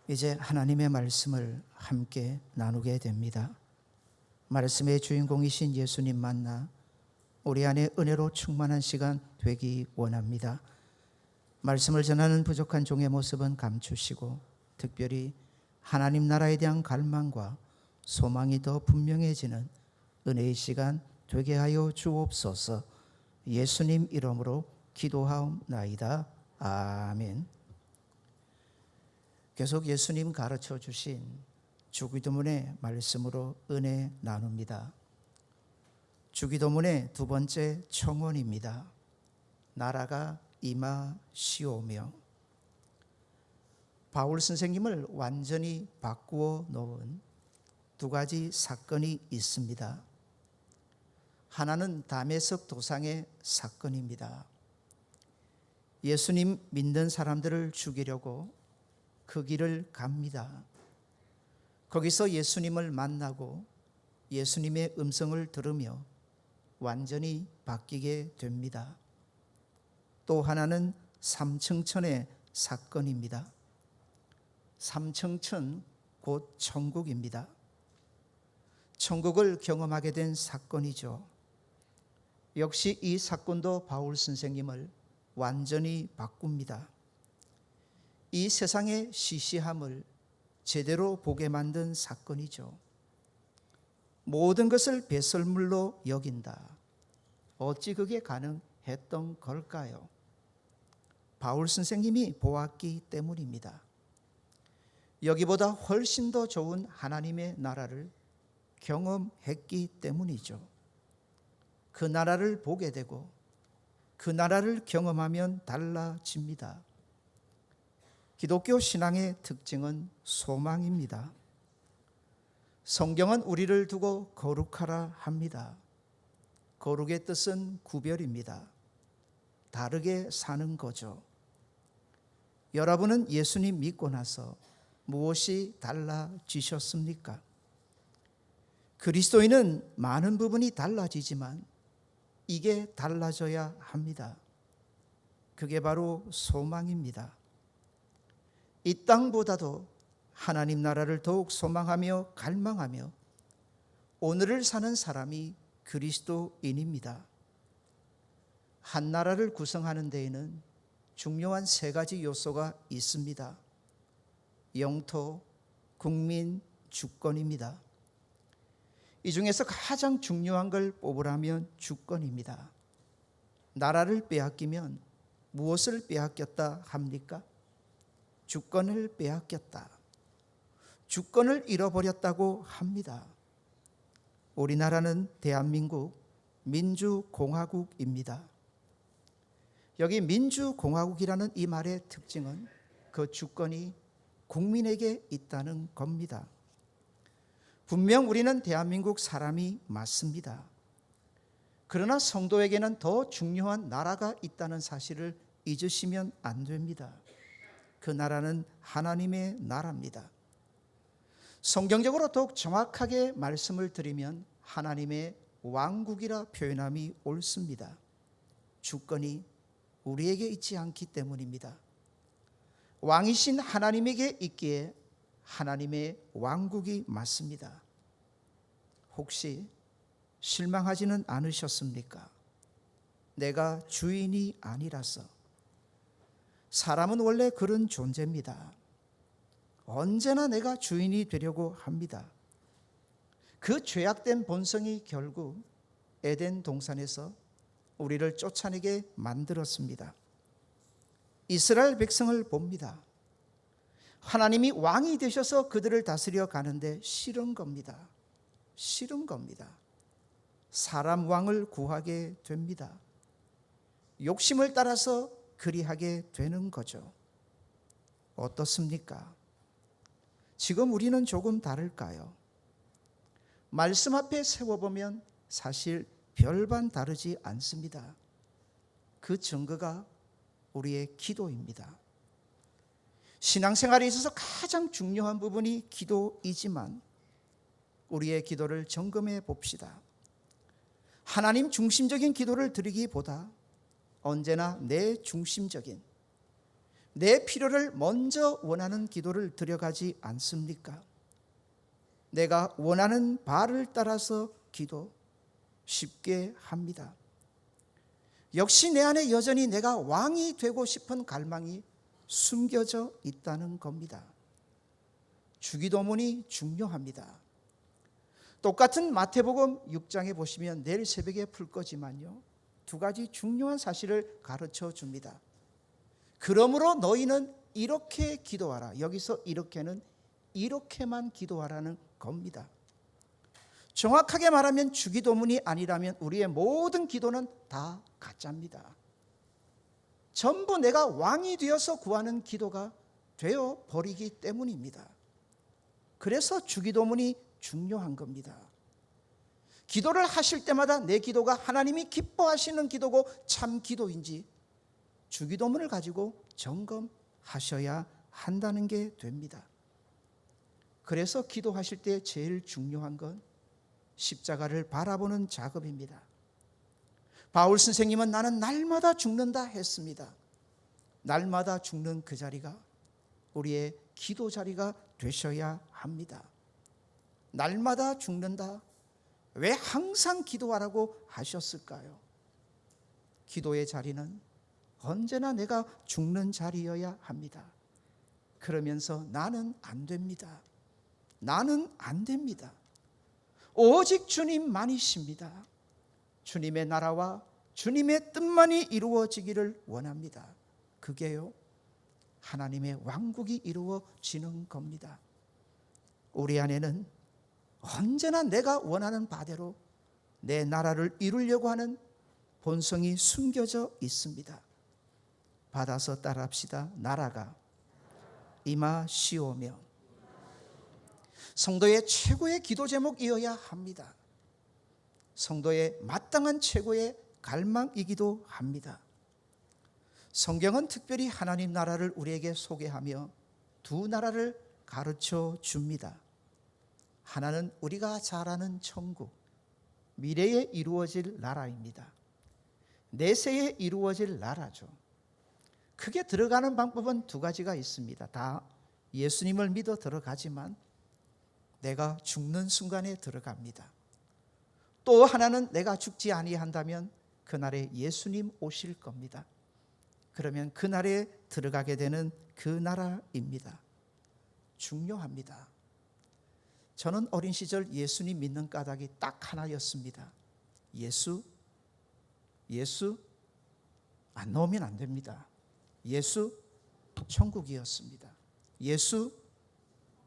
이제 하나님의 말씀을 함께 나누게 됩니다. 말씀의 주인공이신 예수님 만나 우리 안에 은혜로 충만한 시간 되기 원합니다. 말씀을 전하는 부족한 종의 모습은 감추시고 특별히 하나님 나라에 대한 갈망과 소망이 더 분명해지는 은혜의 시간 되게 하여 주옵소서. 예수님 이름으로 기도하옵나이다. 아멘. 계속 예수님 가르쳐 주신 주기도문의 말씀으로 은혜 나눕니다. 주기도문의 두 번째 청원입니다. 나라가 임하시오며. 바울 선생님을 완전히 바꾸어 놓은 두 가지 사건이 있습니다. 하나는 다메섹 도상의 사건입니다. 예수님 믿는 사람들을 죽이려고 그 길을 갑니다. 거기서 예수님을 만나고 예수님의 음성을 들으며 완전히 바뀌게 됩니다. 또 하나는 삼층천의 사건입니다. 삼층천 곧 천국입니다. 천국을 경험하게 된 사건이죠. 역시 이 사건도 바울 선생님을 완전히 바꿉니다. 이 세상의 시시함을 제대로 보게 만든 사건이죠. 모든 것을 배설물로 여긴다. 어찌 그게 가능했던 걸까요? 바울 선생님이 보았기 때문입니다. 여기보다 훨씬 더 좋은 하나님의 나라를 경험했기 때문이죠. 그 나라를 보게 되고 그 나라를 경험하면 달라집니다. 기독교 신앙의 특징은 소망입니다. 성경은 우리를 두고 거룩하라 합니다. 거룩의 뜻은 구별입니다. 다르게 사는 거죠. 여러분은 예수님 믿고 나서 무엇이 달라지셨습니까? 그리스도인은 많은 부분이 달라지지만 이게 달라져야 합니다. 그게 바로 소망입니다. 이 땅보다도 하나님 나라를 더욱 소망하며 갈망하며 오늘을 사는 사람이 그리스도인입니다. 한 나라를 구성하는 데에는 중요한 세 가지 요소가 있습니다. 영토, 국민, 주권입니다. 이 중에서 가장 중요한 걸 뽑으라면 주권입니다. 나라를 빼앗기면 무엇을 빼앗겼다 합니까? 주권을 빼앗겼다. 주권을 잃어버렸다고 합니다. 우리나라는 대한민국 민주공화국입니다. 여기 민주공화국이라는 이 말의 특징은 그 주권이 국민에게 있다는 겁니다. 분명 우리는 대한민국 사람이 맞습니다. 그러나 성도에게는 더 중요한 나라가 있다는 사실을 잊으시면 안 됩니다. 그 나라는 하나님의 나라입니다. 성경적으로 더욱 정확하게 말씀을 드리면 하나님의 왕국이라 표현함이 옳습니다. 주권이 우리에게 있지 않기 때문입니다. 왕이신 하나님에게 있기에 하나님의 왕국이 맞습니다. 혹시 실망하지는 않으셨습니까? 내가 주인이 아니라서. 사람은 원래 그런 존재입니다. 언제나 내가 주인이 되려고 합니다. 그 죄악된 본성이 결국 에덴 동산에서 우리를 쫓아내게 만들었습니다. 이스라엘 백성을 봅니다. 하나님이 왕이 되셔서 그들을 다스려 가는데 싫은 겁니다. 싫은 겁니다. 사람 왕을 구하게 됩니다. 욕심을 따라서 그리하게 되는 거죠. 어떻습니까? 지금 우리는 조금 다를까요? 말씀 앞에 세워보면 사실 별반 다르지 않습니다. 그 증거가 우리의 기도입니다. 신앙생활에 있어서 가장 중요한 부분이 기도이지만 우리의 기도를 점검해 봅시다. 하나님 중심적인 기도를 드리기보다 언제나 내 중심적인, 내 필요를 먼저 원하는 기도를 드려가지 않습니까? 내가 원하는 바를 따라서 기도 쉽게 합니다. 역시 내 안에 여전히 내가 왕이 되고 싶은 갈망이 숨겨져 있다는 겁니다. 주기도문이 중요합니다. 똑같은 마태복음 6장에 보시면 내일 새벽에 풀 거지만요, 두 가지 중요한 사실을 가르쳐 줍니다. 그러므로 너희는 이렇게 기도하라. 여기서 이렇게는 이렇게만 기도하라는 겁니다. 정확하게 말하면 주기도문이 아니라면 우리의 모든 기도는 다 가짜입니다. 전부 내가 왕이 되어서 구하는 기도가 되어 버리기 때문입니다. 그래서 주기도문이 중요한 겁니다. 기도를 하실 때마다 내 기도가 하나님이 기뻐하시는 기도고 참 기도인지 주기도문을 가지고 점검하셔야 한다는 게 됩니다. 그래서 기도하실 때 제일 중요한 건 십자가를 바라보는 작업입니다. 바울 선생님은 나는 날마다 죽는다 했습니다. 날마다 죽는 그 자리가 우리의 기도 자리가 되셔야 합니다. 날마다 죽는다. 왜 항상 기도하라고 하셨을까요? 기도의 자리는 언제나 내가 죽는 자리여야 합니다. 그러면서 나는 안 됩니다. 나는 안 됩니다. 오직 주님만이십니다. 주님의 나라와 주님의 뜻만이 이루어지기를 원합니다. 그게요, 하나님의 왕국이 이루어지는 겁니다. 우리 안에는 언제나 내가 원하는 바대로 내 나라를 이루려고 하는 본성이 숨겨져 있습니다. 받아서 따라합시다. 나라가 임하시오며. 성도의 최고의 기도 제목이어야 합니다. 성도의 마땅한 최고의 갈망이기도 합니다. 성경은 특별히 하나님 나라를 우리에게 소개하며 두 나라를 가르쳐 줍니다. 하나는 우리가 잘 아는 천국, 미래에 이루어질 나라입니다. 내세에 이루어질 나라죠. 그게 들어가는 방법은 두 가지가 있습니다. 다 예수님을 믿어 들어가지만 내가 죽는 순간에 들어갑니다. 또 하나는 내가 죽지 아니한다면 그날에 예수님 오실 겁니다. 그러면 그날에 들어가게 되는 그 나라입니다. 중요합니다. 저는 어린 시절 예수님 믿는 까닭이 딱 하나였습니다. 예수 안 넣으면 안 됩니다. 예수 천국이었습니다. 예수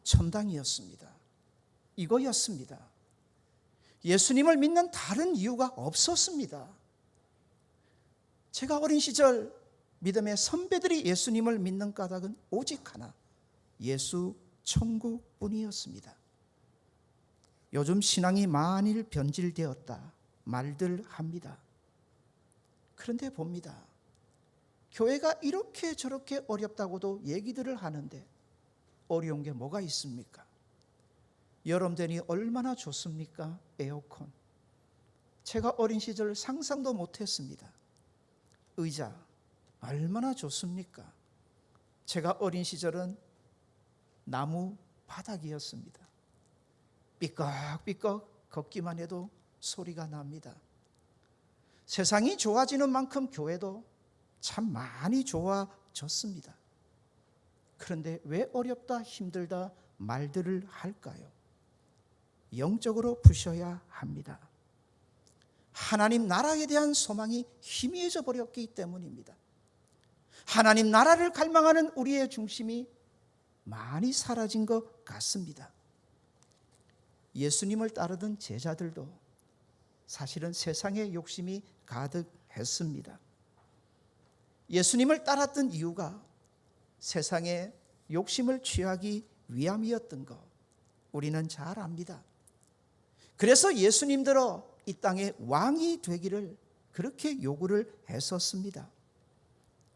천당이었습니다. 이거였습니다. 예수님을 믿는 다른 이유가 없었습니다. 제가 어린 시절 믿음의 선배들이 예수님을 믿는 까닭은 오직 하나, 예수 천국뿐이었습니다. 요즘 신앙이 만일 변질되었다 말들 합니다. 그런데 봅니다. 교회가 이렇게 저렇게 어렵다고도 얘기들을 하는데 어려운 게 뭐가 있습니까? 여름 되니 얼마나 좋습니까? 에어컨. 제가 어린 시절 상상도 못했습니다. 의자 얼마나 좋습니까? 제가 어린 시절은 나무 바닥이었습니다. 삐걱삐걱 걷기만 해도 소리가 납니다. 세상이 좋아지는 만큼 교회도 참 많이 좋아졌습니다. 그런데 왜 어렵다 힘들다 말들을 할까요? 영적으로 부셔야 합니다. 하나님 나라에 대한 소망이 희미해져 버렸기 때문입니다. 하나님 나라를 갈망하는 우리의 중심이 많이 사라진 것 같습니다. 예수님을 따르던 제자들도 사실은 세상의 욕심이 가득했습니다. 예수님을 따랐던 이유가 세상의 욕심을 취하기 위함이었던 것 우리는 잘 압니다. 그래서 예수님들어 이 땅의 왕이 되기를 그렇게 요구를 했었습니다.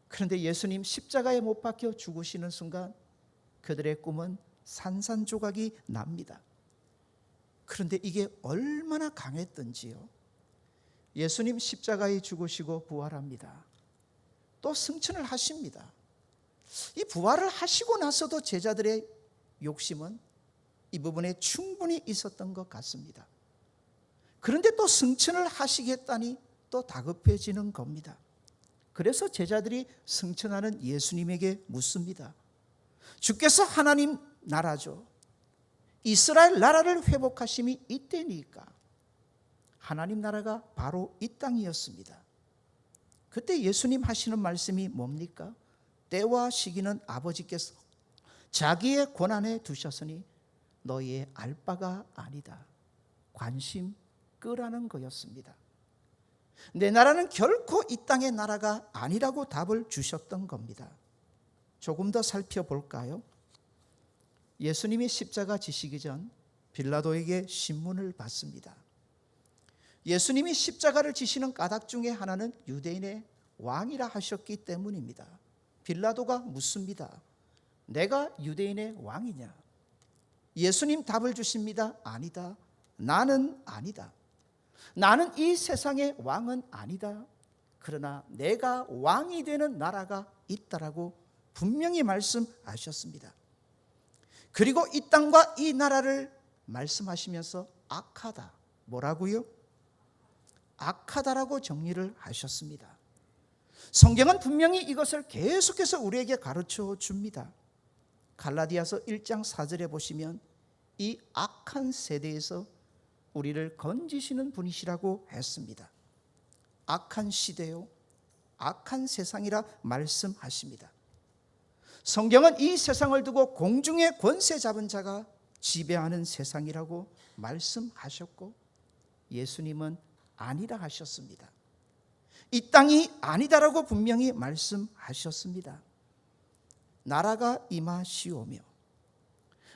그런데 예수님 십자가에 못 박혀 죽으시는 순간 그들의 꿈은 산산조각이 납니다. 그런데 이게 얼마나 강했던지요. 예수님 십자가에 죽으시고 부활합니다. 또 승천을 하십니다. 이 부활을 하시고 나서도 제자들의 욕심은 이 부분에 충분히 있었던 것 같습니다. 그런데 또 승천을 하시겠다니 또 다급해지는 겁니다. 그래서 제자들이 승천하는 예수님에게 묻습니다. 주께서 하나님 나라죠. 이스라엘 나라를 회복하심이 이때니까. 하나님 나라가 바로 이 땅이었습니다. 그때 예수님 하시는 말씀이 뭡니까? 때와 시기는 아버지께서 자기의 권한에 두셨으니 너희의 알 바가 아니다. 관심 끄라는 거였습니다. 내 나라는 결코 이 땅의 나라가 아니라고 답을 주셨던 겁니다. 조금 더 살펴볼까요? 예수님이 십자가 지시기 전 빌라도에게 신문을 받습니다. 예수님이 십자가를 지시는 까닭 중에 하나는 유대인의 왕이라 하셨기 때문입니다. 빌라도가 묻습니다. 내가 유대인의 왕이냐? 예수님 답을 주십니다. 아니다. 나는 아니다. 나는 이 세상의 왕은 아니다. 그러나 내가 왕이 되는 나라가 있다라고 분명히 말씀하셨습니다. 그리고 이 땅과 이 나라를 말씀하시면서 악하다. 뭐라고요? 악하다라고 정리를 하셨습니다. 성경은 분명히 이것을 계속해서 우리에게 가르쳐 줍니다. 갈라디아서 1장 4절에 보시면 이 악한 세대에서 우리를 건지시는 분이시라고 했습니다. 악한 시대요, 악한 세상이라 말씀하십니다. 성경은 이 세상을 두고 공중의 권세 잡은 자가 지배하는 세상이라고 말씀하셨고 예수님은 아니라 하셨습니다. 이 땅이 아니다라고 분명히 말씀하셨습니다. 나라가 임하시오며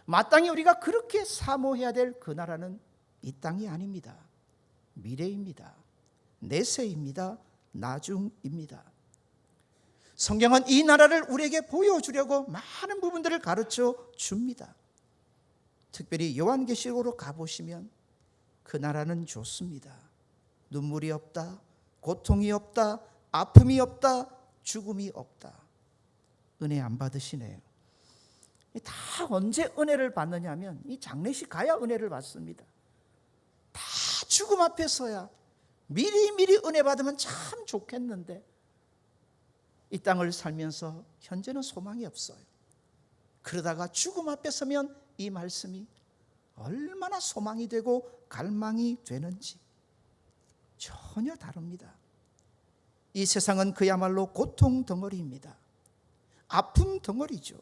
마땅히 우리가 그렇게 사모해야 될 그 나라는 이 땅이 아닙니다. 미래입니다. 내세입니다. 나중입니다. 성경은 이 나라를 우리에게 보여주려고 많은 부분들을 가르쳐 줍니다. 특별히 요한계시록으로 가보시면 그 나라는 좋습니다. 눈물이 없다, 고통이 없다, 아픔이 없다, 죽음이 없다. 은혜 안 받으시네요. 다 언제 은혜를 받느냐 하면 이 장례식 가야 은혜를 받습니다. 다 죽음 앞에서야 미리미리 은혜 받으면 참 좋겠는데 이 땅을 살면서 현재는 소망이 없어요. 그러다가 죽음 앞에 서면 이 말씀이 얼마나 소망이 되고 갈망이 되는지 전혀 다릅니다. 이 세상은 그야말로 고통 덩어리입니다. 아픔 덩어리죠.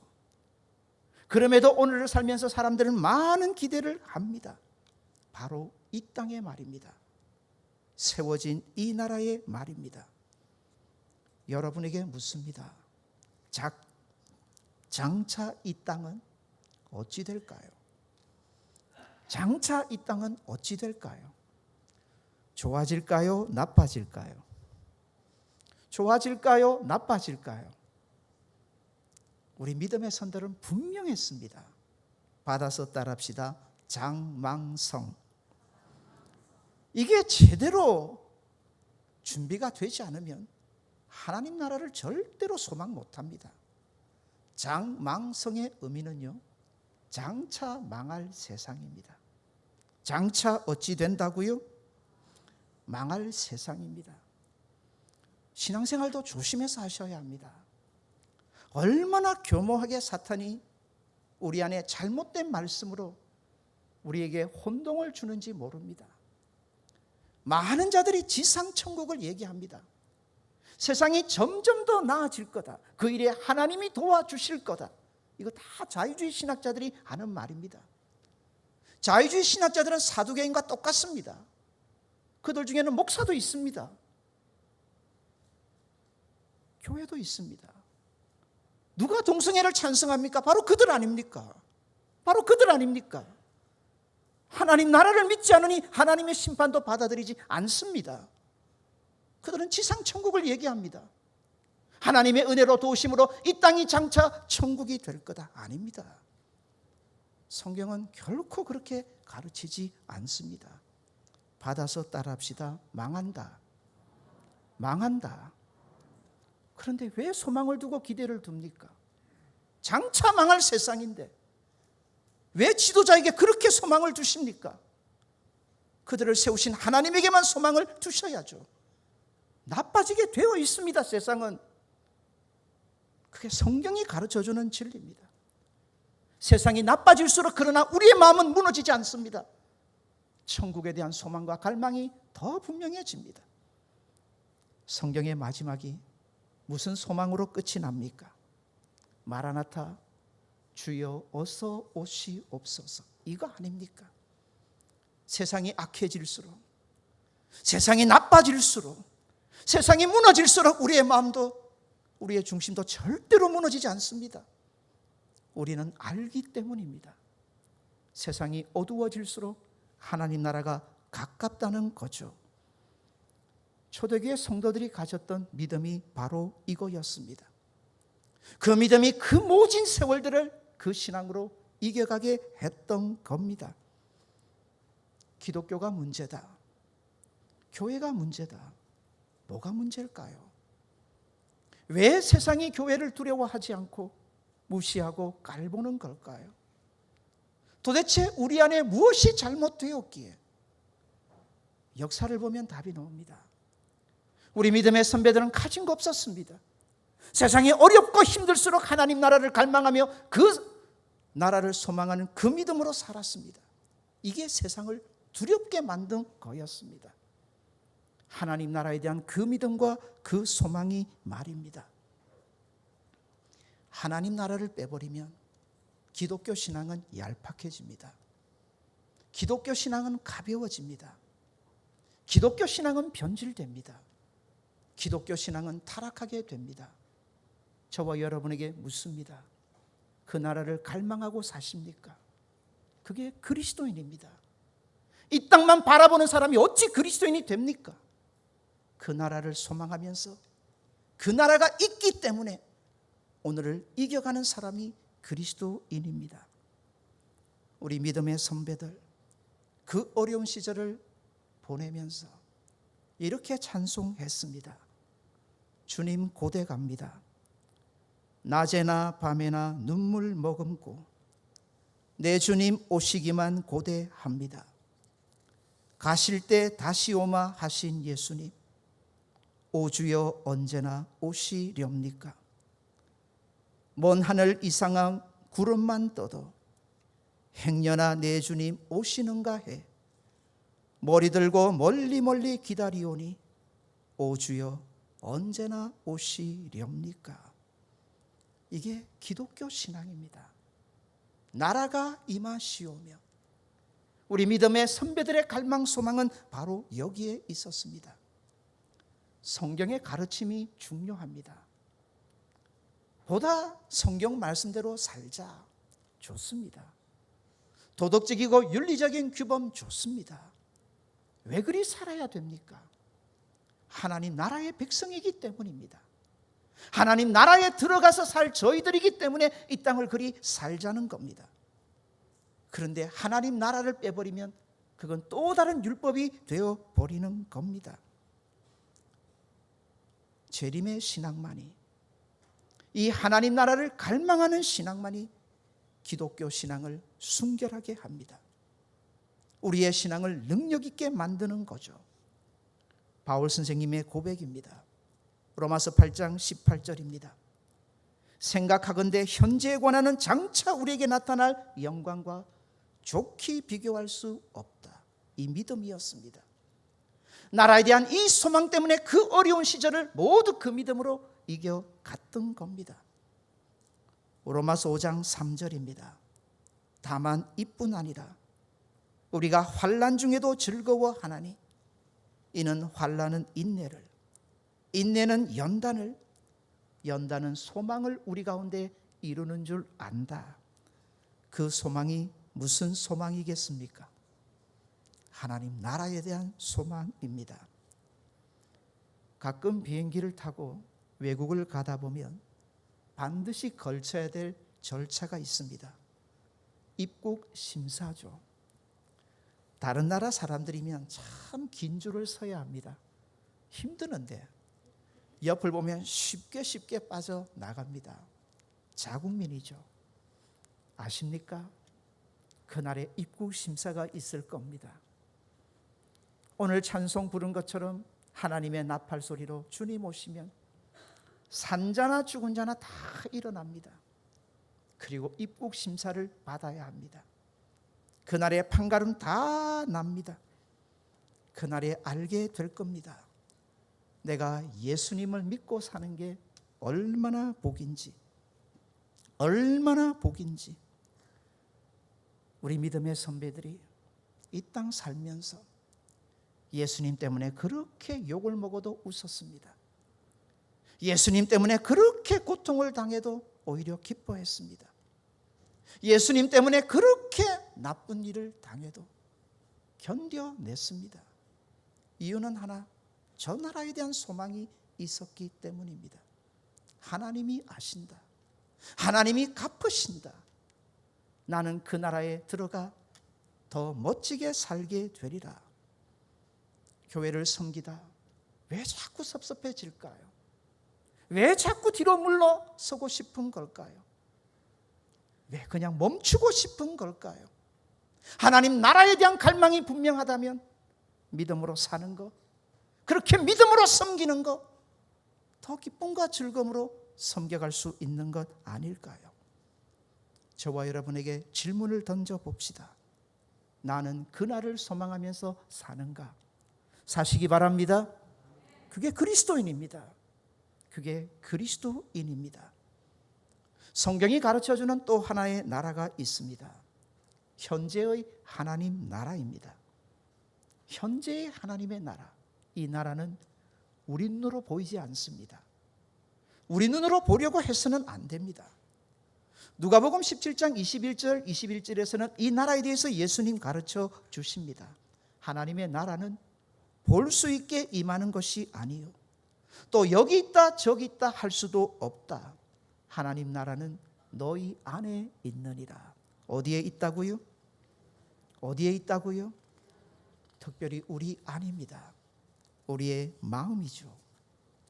그럼에도 오늘을 살면서 사람들은 많은 기대를 합니다. 바로 이 땅의 말입니다. 세워진 이 나라의 말입니다. 여러분에게 묻습니다. 장차 이 땅은 어찌 될까요? 장차 이 땅은 어찌 될까요? 좋아질까요? 나빠질까요? 좋아질까요? 나빠질까요? 우리 믿음의 선들은 분명했습니다. 받아서 따라합시다. 장망성. 이게 제대로 준비가 되지 않으면 하나님 나라를 절대로 소망 못합니다. 장망성의 의미는요, 장차 망할 세상입니다. 장차 어찌 된다고요? 망할 세상입니다. 신앙생활도 조심해서 하셔야 합니다. 얼마나 교모하게 사탄이 우리 안에 잘못된 말씀으로 우리에게 혼동을 주는지 모릅니다. 많은 자들이 지상천국을 얘기합니다. 세상이 점점 더 나아질 거다. 그 일에 하나님이 도와주실 거다. 이거 다 자유주의 신학자들이 하는 말입니다. 자유주의 신학자들은 사두개인과 똑같습니다. 그들 중에는 목사도 있습니다. 교회도 있습니다. 누가 동성애를 찬성합니까? 바로 그들 아닙니까? 바로 그들 아닙니까? 하나님 나라를 믿지 않으니 하나님의 심판도 받아들이지 않습니다. 그들은 지상천국을 얘기합니다. 하나님의 은혜로 도우심으로 이 땅이 장차 천국이 될 거다. 아닙니다. 성경은 결코 그렇게 가르치지 않습니다. 받아서 따라합시다. 망한다. 망한다. 그런데 왜 소망을 두고 기대를 둡니까? 장차 망할 세상인데 왜 지도자에게 그렇게 소망을 두십니까? 그들을 세우신 하나님에게만 소망을 두셔야죠. 나빠지게 되어 있습니다. 세상은. 그게 성경이 가르쳐주는 진리입니다. 세상이 나빠질수록 그러나 우리의 마음은 무너지지 않습니다. 천국에 대한 소망과 갈망이 더 분명해집니다. 성경의 마지막이 무슨 소망으로 끝이 납니까? 마라나타, 주여 어서 오시옵소서, 이거 아닙니까? 세상이 악해질수록, 세상이 나빠질수록, 세상이 무너질수록 우리의 마음도, 우리의 중심도 절대로 무너지지 않습니다. 우리는 알기 때문입니다. 세상이 어두워질수록 하나님 나라가 가깝다는 거죠. 초대교회 성도들이 가졌던 믿음이 바로 이거였습니다. 그 믿음이 그 모진 세월들을 그 신앙으로 이겨가게 했던 겁니다. 기독교가 문제다, 교회가 문제다, 뭐가 문제일까요? 왜 세상이 교회를 두려워하지 않고 무시하고 깔보는 걸까요? 도대체 우리 안에 무엇이 잘못되었기에? 역사를 보면 답이 나옵니다. 우리 믿음의 선배들은 가진 거 없었습니다. 세상이 어렵고 힘들수록 하나님 나라를 갈망하며 그 나라를 소망하는 그 믿음으로 살았습니다. 이게 세상을 두렵게 만든 거였습니다. 하나님 나라에 대한 그 믿음과 그 소망이 말입니다. 하나님 나라를 빼버리면 기독교 신앙은 얄팍해집니다. 기독교 신앙은 가벼워집니다. 기독교 신앙은 변질됩니다. 기독교 신앙은 타락하게 됩니다. 저와 여러분에게 묻습니다. 그 나라를 갈망하고 사십니까? 그게 그리스도인입니다. 이 땅만 바라보는 사람이 어찌 그리스도인이 됩니까? 그 나라를 소망하면서 그 나라가 있기 때문에 오늘을 이겨가는 사람이 그리스도인입니다. 우리 믿음의 선배들, 그 어려운 시절을 보내면서 이렇게 찬송했습니다. 주님 고대 갑니다. 낮에나 밤에나 눈물 머금고 내 주님 오시기만 고대합니다. 가실 때 다시 오마 하신 예수님, 오 주여 언제나 오시렵니까? 먼 하늘 이상한 구름만 떠도 행여나 내 주님 오시는가 해 머리 들고 멀리 멀리 기다리오니 오 주여 언제나 오시렵니까? 이게 기독교 신앙입니다. 나라가 임하시오며. 우리 믿음의 선배들의 갈망 소망은 바로 여기에 있었습니다. 성경의 가르침이 중요합니다. 보다 성경 말씀대로 살자, 좋습니다. 도덕적이고 윤리적인 규범 좋습니다. 왜 그리 살아야 됩니까? 하나님 나라의 백성이기 때문입니다. 하나님 나라에 들어가서 살 저희들이기 때문에 이 땅을 그리 살자는 겁니다. 그런데 하나님 나라를 빼버리면 그건 또 다른 율법이 되어버리는 겁니다. 재림의 신앙만이, 이 하나님 나라를 갈망하는 신앙만이 기독교 신앙을 순결하게 합니다. 우리의 신앙을 능력 있게 만드는 거죠. 바울 선생님의 고백입니다. 로마서 8장 18절입니다. 생각하건대 현재에 관하는 장차 우리에게 나타날 영광과 좋게 비교할 수 없다. 이 믿음이었습니다. 나라에 대한 이 소망 때문에 그 어려운 시절을 모두 그 믿음으로 이겨갔던 겁니다. 로마서 5장 3절입니다. 다만 이뿐 아니라 우리가 환난 중에도 즐거워하나니 이는 환난은 인내를, 인내는 연단을, 연단은 소망을 우리 가운데 이루는 줄 안다. 그 소망이 무슨 소망이겠습니까? 하나님 나라에 대한 소망입니다. 가끔 비행기를 타고 외국을 가다 보면 반드시 걸쳐야 될 절차가 있습니다. 입국 심사죠. 다른 나라 사람들이면 참 긴 줄을 서야 합니다. 힘드는데 옆을 보면 쉽게 빠져나갑니다. 자국민이죠. 아십니까? 그날에 입국 심사가 있을 겁니다. 오늘 찬송 부른 것처럼 하나님의 나팔 소리로 주님 오시면 산자나 죽은 자나 다 일어납니다. 그리고 입국 심사를 받아야 합니다. 그날에 판가름 다 납니다. 그날에 알게 될 겁니다. 내가 예수님을 믿고 사는 게 얼마나 복인지, 얼마나 복인지. 우리 믿음의 선배들이 이 땅 살면서 예수님 때문에 그렇게 욕을 먹어도 웃었습니다. 예수님 때문에 그렇게 고통을 당해도 오히려 기뻐했습니다. 예수님 때문에 그렇게 나쁜 일을 당해도 견뎌냈습니다. 이유는 하나, 저 나라에 대한 소망이 있었기 때문입니다. 하나님이 아신다. 하나님이 갚으신다. 나는 그 나라에 들어가 더 멋지게 살게 되리라. 교회를 섬기다 왜 자꾸 섭섭해질까요? 왜 자꾸 뒤로 물러서고 싶은 걸까요? 왜 그냥 멈추고 싶은 걸까요? 하나님 나라에 대한 갈망이 분명하다면 믿음으로 사는 것, 그렇게 믿음으로 섬기는 것, 더 기쁨과 즐거움으로 섬겨갈 수 있는 것 아닐까요? 저와 여러분에게 질문을 던져봅시다. 나는 그날을 소망하면서 사는가? 사시기 바랍니다. 그게 그리스도인입니다. 그게 그리스도인입니다. 성경이 가르쳐주는 또 하나의 나라가 있습니다. 현재의 하나님 나라입니다. 현재의 하나님의 나라. 이 나라는 우리 눈으로 보이지 않습니다. 우리 눈으로 보려고 해서는 안 됩니다. 누가복음 17장 21절에서는 이 나라에 대해서 예수님 가르쳐 주십니다. 하나님의 나라는 볼 수 있게 임하는 것이 아니요, 또 여기 있다 저기 있다 할 수도 없다. 하나님 나라는 너희 안에 있느니라. 어디에 있다고요? 어디에 있다고요? 특별히 우리 안입니다. 우리의 마음이죠.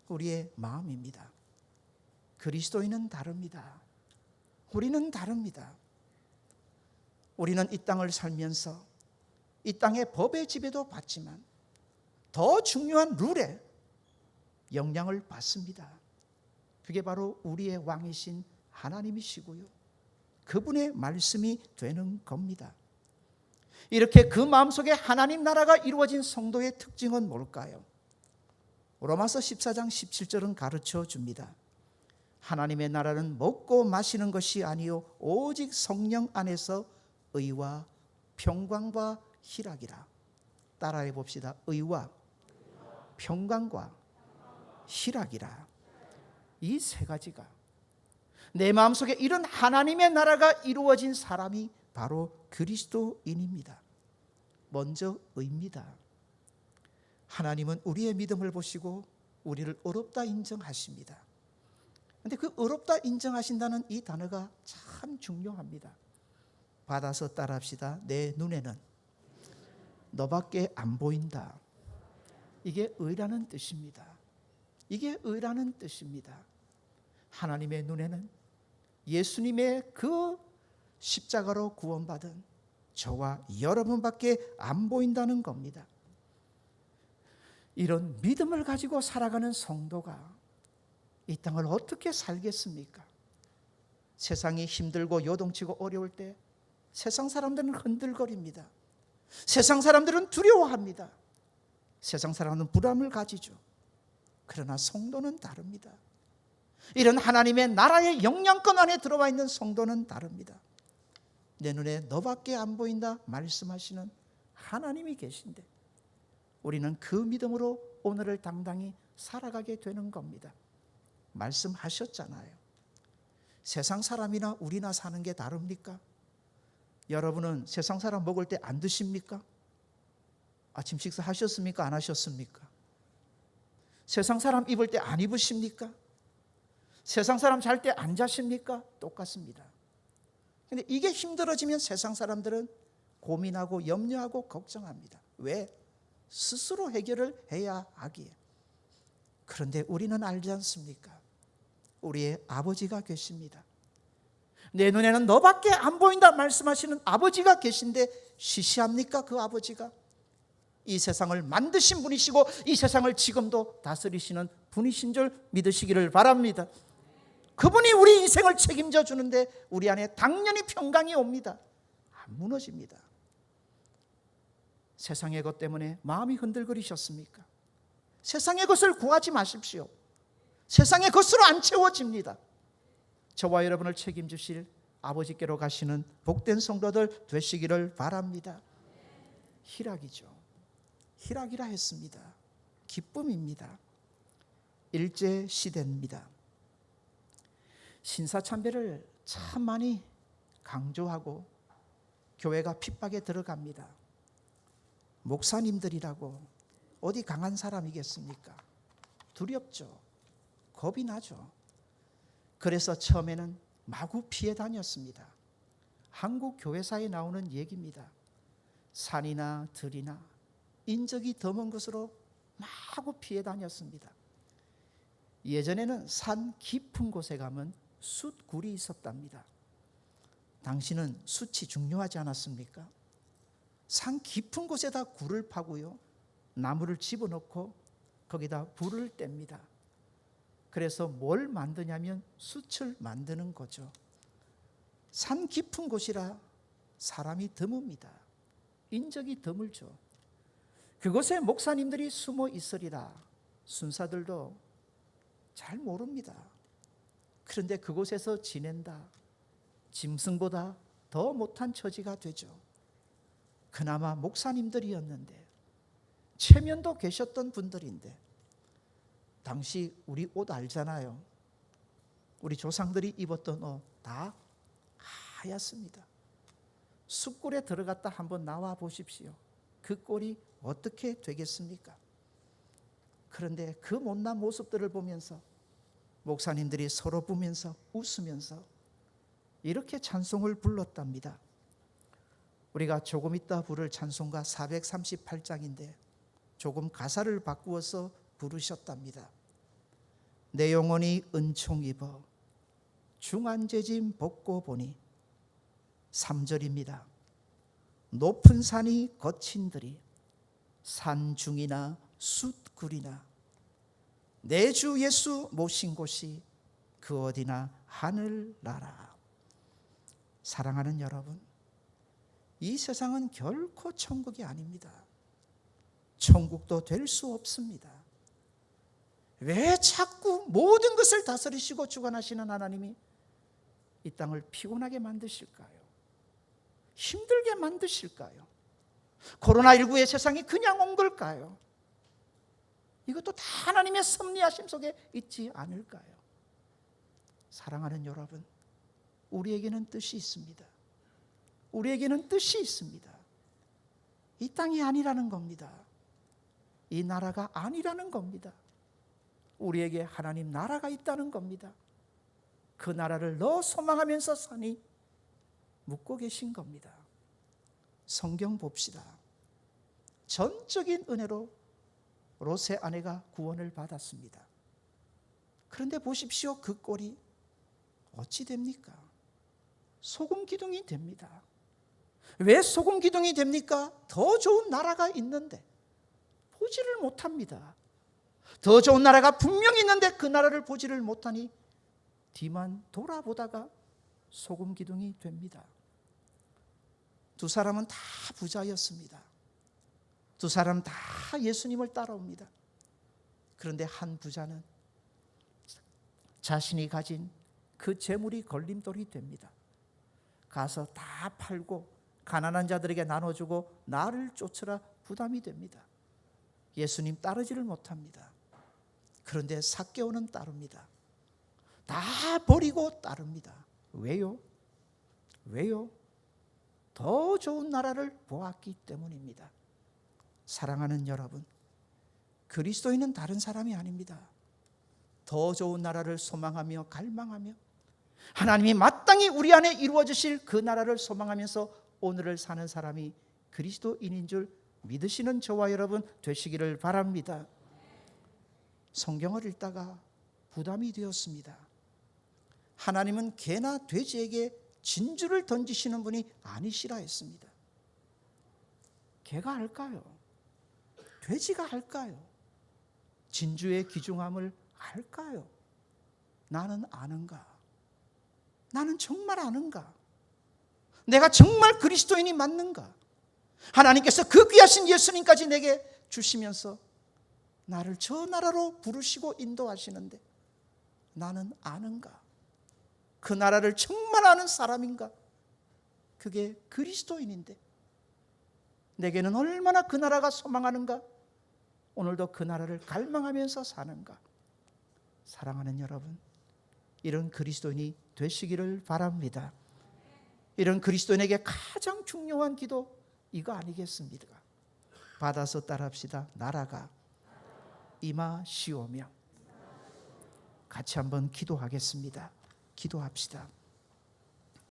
우리의 마음입니다. 그리스도인은 다릅니다. 우리는 다릅니다. 우리는 이 땅을 살면서 이 땅의 법의 지배도 받지만 더 중요한 룰에 영향을 받습니다. 그게 바로 우리의 왕이신 하나님이시고요, 그분의 말씀이 되는 겁니다. 이렇게 그 마음속에 하나님 나라가 이루어진 성도의 특징은 뭘까요? 로마서 14장 17절은 가르쳐 줍니다. 하나님의 나라는 먹고 마시는 것이 아니요 오직 성령 안에서 의와 평강과 희락이라. 따라해 봅시다. 의와 평강과 희락이라. 이 세 가지가, 내 마음속에 이런 하나님의 나라가 이루어진 사람이 바로 그리스도인입니다. 먼저 의입니다. 하나님은 우리의 믿음을 보시고 우리를 의롭다 인정하십니다. 그런데 그 의롭다 인정하신다는 이 단어가 참 중요합니다. 받아서 따라합시다. 내 눈에는 너밖에 안 보인다. 이게 의라는 뜻입니다. 이게 의라는 뜻입니다. 하나님의 눈에는 예수님의 그 십자가로 구원받은 저와 여러분밖에 안 보인다는 겁니다. 이런 믿음을 가지고 살아가는 성도가 이 땅을 어떻게 살겠습니까? 세상이 힘들고 요동치고 어려울 때 세상 사람들은 흔들거립니다. 세상 사람들은 두려워합니다. 세상 사람은 불안을 가지죠. 그러나 성도는 다릅니다. 이런 하나님의 나라의 영향권 안에 들어와 있는 성도는 다릅니다. 내 눈에 너밖에 안 보인다 말씀하시는 하나님이 계신데 우리는 그 믿음으로 오늘을 당당히 살아가게 되는 겁니다. 말씀하셨잖아요. 세상 사람이나 우리나 사는 게 다릅니까? 여러분은 세상 사람 먹을 때 안 드십니까? 아침 식사 하셨습니까? 안 하셨습니까? 세상 사람 입을 때 안 입으십니까? 세상 사람 잘 때 안 자십니까? 똑같습니다. 근데 이게 힘들어지면 세상 사람들은 고민하고 염려하고 걱정합니다. 왜? 스스로 해결을 해야 하기에. 그런데 우리는 알지 않습니까? 우리의 아버지가 계십니다. 내 눈에는 너밖에 안 보인다 말씀하시는 아버지가 계신데 시시합니까? 그 아버지가 이 세상을 만드신 분이시고 이 세상을 지금도 다스리시는 분이신 줄 믿으시기를 바랍니다. 그분이 우리 인생을 책임져 주는데 우리 안에 당연히 평강이 옵니다. 안 무너집니다. 세상의 것 때문에 마음이 흔들거리셨습니까? 세상의 것을 구하지 마십시오. 세상의 것으로 안 채워집니다. 저와 여러분을 책임지실 아버지께로 가시는 복된 성도들 되시기를 바랍니다. 희락이죠. 희락이라 했습니다. 기쁨입니다. 일제 시대입니다. 신사참배를 참 많이 강조하고 교회가 핍박에 들어갑니다. 목사님들이라고 어디 강한 사람이겠습니까? 두렵죠. 겁이 나죠. 그래서 처음에는 마구 피해 다녔습니다. 한국 교회사에 나오는 얘기입니다. 산이나 들이나 인적이 드문 곳으로 마구 피해 다녔습니다. 예전에는 산 깊은 곳에 가면 숯굴이 있었답니다. 당시는 숯이 중요하지 않았습니까? 산 깊은 곳에다 굴을 파고요, 나무를 집어넣고 거기다 불을 뗍니다. 그래서 뭘 만드냐면 숯을 만드는 거죠. 산 깊은 곳이라 사람이 드뭅니다. 인적이 드물죠. 그곳에 목사님들이 숨어 있으리라 순사들도 잘 모릅니다. 그런데 그곳에서 지낸다, 짐승보다 더 못한 처지가 되죠. 그나마 목사님들이었는데, 체면도 계셨던 분들인데, 당시 우리 옷 알잖아요. 우리 조상들이 입었던 옷 다 하얗습니다. 숯골에 들어갔다 한번 나와 보십시오. 그 꼴이 어떻게 되겠습니까? 그런데 그 못난 모습들을 보면서 목사님들이 서로 보면서 웃으면서 이렇게 찬송을 불렀답니다. 우리가 조금 이따 부를 찬송가 438장인데 조금 가사를 바꾸어서 부르셨답니다. 내 영혼이 은총 입어 중한재짐 벗고 보니, 3절입니다. 높은 산이 거친들이 산중이나 숯굴이나 내 주 예수 모신 곳이 그 어디나 하늘나라. 사랑하는 여러분, 이 세상은 결코 천국이 아닙니다. 천국도 될 수 없습니다. 왜 자꾸 모든 것을 다스리시고 주관하시는 하나님이 이 땅을 피곤하게 만드실까요? 힘들게 만드실까요? 코로나19의 세상이 그냥 온 걸까요? 이것도 다 하나님의 섭리하심 속에 있지 않을까요? 사랑하는 여러분, 우리에게는 뜻이 있습니다. 우리에게는 뜻이 있습니다. 이 땅이 아니라는 겁니다. 이 나라가 아니라는 겁니다. 우리에게 하나님 나라가 있다는 겁니다. 그 나라를 너 소망하면서 사니 묻고 계신 겁니다. 성경 봅시다. 전적인 은혜로 롯의 아내가 구원을 받았습니다. 그런데 보십시오. 그 꼴이 어찌 됩니까? 소금 기둥이 됩니다. 왜 소금 기둥이 됩니까? 더 좋은 나라가 있는데 보지를 못합니다. 더 좋은 나라가 분명히 있는데 그 나라를 보지를 못하니 뒤만 돌아보다가 소금 기둥이 됩니다. 두 사람은 다 부자였습니다. 두 사람 다 예수님을 따라옵니다. 그런데 한 부자는 자신이 가진 그 재물이 걸림돌이 됩니다. 가서 다 팔고 가난한 자들에게 나눠주고 나를 쫓으라 부담이 됩니다. 예수님 따르지를 못합니다. 그런데 삭개오는 따릅니다. 다 버리고 따릅니다. 왜요? 왜요? 더 좋은 나라를 보았기 때문입니다. 사랑하는 여러분, 그리스도인은 다른 사람이 아닙니다. 더 좋은 나라를 소망하며 갈망하며 하나님이 마땅히 우리 안에 이루어 주실 그 나라를 소망하면서 오늘을 사는 사람이 그리스도인인 줄 믿으시는 저와 여러분 되시기를 바랍니다. 성경을 읽다가 부담이 되었습니다. 하나님은 개나 돼지에게 진주를 던지시는 분이 아니시라 했습니다. 개가 할까요? 돼지가 할까요? 진주의 귀중함을 알까요? 나는 아는가? 나는 정말 아는가? 내가 정말 그리스도인이 맞는가? 하나님께서 그 귀하신 예수님까지 내게 주시면서 나를 저 나라로 부르시고 인도하시는데 나는 아는가? 그 나라를 정말 아는 사람인가? 그게 그리스도인인데 내게는 얼마나 그 나라가 소망하는가? 오늘도 그 나라를 갈망하면서 사는가? 사랑하는 여러분, 이런 그리스도인이 되시기를 바랍니다. 이런 그리스도인에게 가장 중요한 기도 이거 아니겠습니까? 받아서 따라합시다. 나라가 임하시오며. 같이 한번 기도하겠습니다. 기도합시다.